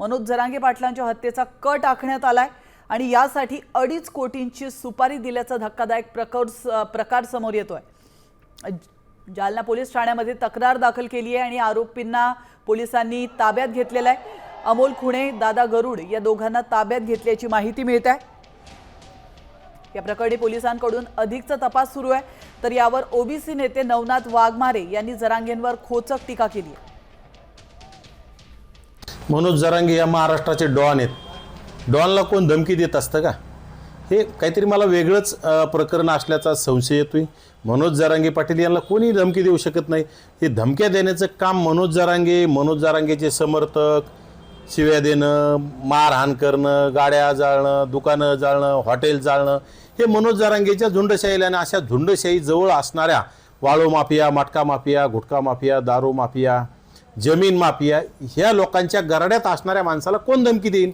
मनोज जरांगे पाटलांच्या हत्येचा कट आखण्यात आलाय आणि यासाठी 2.5 कोटींची सुपारी दिल्याचा धक्कादायक प्रकार समोर येतोय। जालना पोलीस ठाण्यामध्ये तक्रार दाखल केली आहे आणि आरोपींना पोलिसांनी ताब्यात घेतलेलं आहे। अमोल खुणे, दादा गरुड या दोघांना ताब्यात घेतल्याची माहिती मिळते आहे। या प्रकरणी पोलिसांकडून अधिकचा तपास सुरू आहे। तर यावर ओबीसी नेते नवनाथ वाघमारे यांनी जरांगेंवर खोचक टीका केली आहे। मनोज जरांगे या महाराष्ट्राचे डॉन आहेत। डॉनला कोण धमकी देत असतं का? हे काहीतरी मला वेगळंच प्रकरण असल्याचा संशय येतोय। मनोज जरांगे पाटील यांना कोणी धमकी देऊ शकत नाही। हे धमक्या देण्याचं काम मनोज जरांगेचे समर्थक, शिव्या देणं, मारहाण करणं, गाड्या जाळणं, दुकानं जाळणं, हॉटेल जाळणं, हे मनोज जरांगेच्या झुंडशाहीला आणि अशा झुंडशाही जवळ असणाऱ्या वाळू माफिया, मटका माफिया, गुटखा माफिया, दारू माफिया, जमीन माफिया ह्या लोकांच्या गराड्यात असणाऱ्या माणसाला कोण धमकी देईल?